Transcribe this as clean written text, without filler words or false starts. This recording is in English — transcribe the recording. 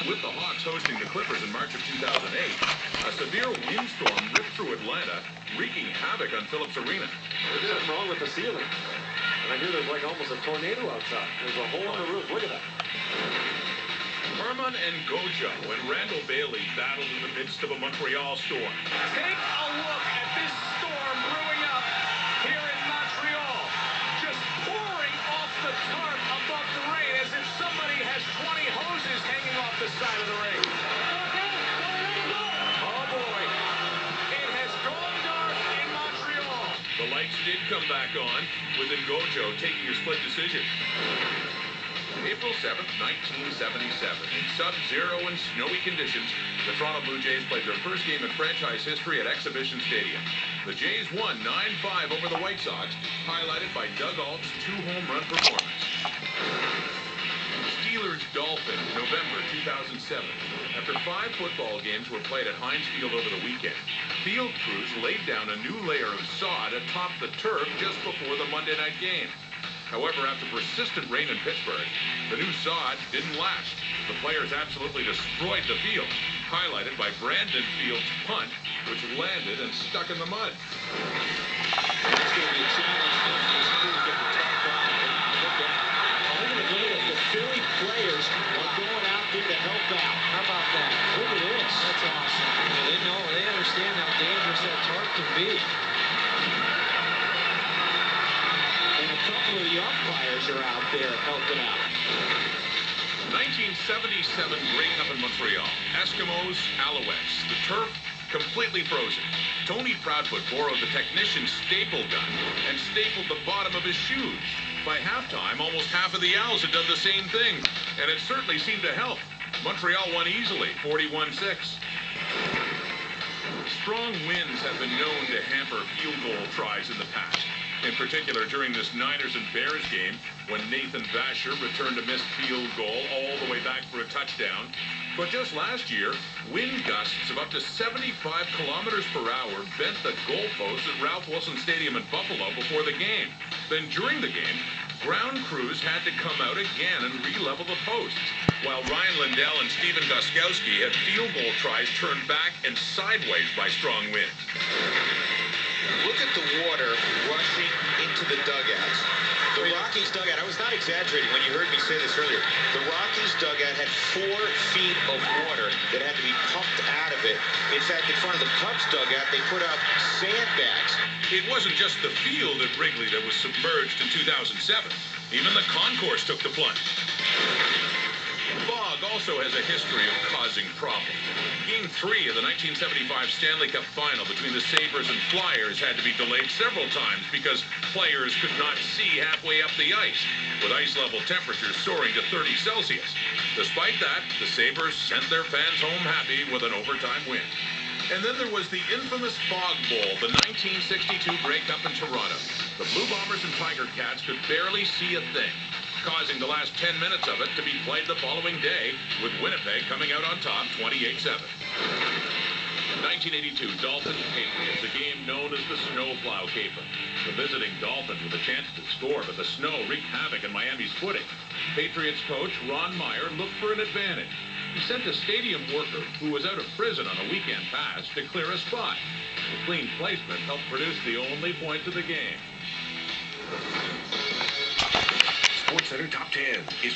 With the Hawks hosting the Clippers in March of 2008, a severe windstorm ripped through Atlanta, wreaking havoc on Phillips Arena. There's something wrong with the ceiling. And I hear there's like almost a tornado outside. There's a hole in the roof. Look at that. Herman and Gojo and Randall Bailey battled in the midst of a Montreal storm. Take a look at this storm brewing up here in Montreal. Just pouring off the tarp above the rain as if somebody has 20 hoses hanging off the side of the rain. Oh boy. It has gone dark in Montreal. The lights did come back on, with Ngojo taking a split decision. April 7th, 1977, in sub-zero and snowy conditions, the Toronto Blue Jays played their first game in franchise history at Exhibition Stadium. The Jays won 9-5 over the White Sox, highlighted by Doug Alt's 2-home run performance. Steelers-Dolphins, November 2007. After 5 football games were played at Heinz Field over the weekend, field crews laid down a new layer of sod atop the turf just before the Monday night game. However, after persistent rain in Pittsburgh, the new sod didn't last. The players absolutely destroyed the field, highlighted by Brandon Fields' punt, which landed and stuck in the mud. It's going to be a challenge for these crews to get the top off. Look at the Philly players are going out there to help out. How about that? Look at this. That's awesome. They understand how dangerous that tarp can be. A couple of the umpires are out there helping out. 1977 Grey Cup in Montreal. Eskimos, Alouettes. The turf completely frozen. Tony Proudfoot borrowed the technician's staple gun and stapled the bottom of his shoes. By halftime, almost half of the Owls had done the same thing, and it certainly seemed to help. Montreal won easily, 41-6. Strong winds have been known to hamper field goal tries in the past. In particular, during this Niners and Bears game, when Nathan Vasher returned a missed field goal all the way back for a touchdown. But just last year, wind gusts of up to 75 kilometers per hour bent the goalposts at Ralph Wilson Stadium in Buffalo before the game. Then during the game, ground crews had to come out again and re-level the posts, while Ryan Lindell and Steven Gostkowski had field goal tries turned back and sideways by strong winds. Look at the water rushing into the dugouts. The Rockies dugout, I was not exaggerating when you heard me say this earlier. The Rockies dugout had 4 feet of water that had to be pumped out of it. In fact, in front of the Cubs dugout, they put out sandbags. It wasn't just the field at Wrigley that was submerged in 2007. Even the concourse took the plunge. Fog also has a history of causing problems. Game 3 of the 1975 Stanley Cup Final between the Sabres and Flyers had to be delayed several times because players could not see halfway up the ice, with ice level temperatures soaring to 30 Celsius. Despite that, the Sabres sent their fans home happy with an overtime win. And then there was the infamous Fog Bowl, the 1962 Grey Cup in Toronto. The Blue Bombers and Tiger Cats could barely see a thing, causing the last 10 minutes of it to be played the following day, with Winnipeg coming out on top 28-7. 1982 Dolphins Patriots, a game known as the Snowplow Caper. The visiting Dolphins with a chance to score, but the snow wreaked havoc in Miami's footing. Patriots coach Ron Meyer looked for an advantage. He sent a stadium worker who was out of prison on a weekend pass to clear a spot. The clean placement helped produce the only points of the game. SportsCenter Top 10 is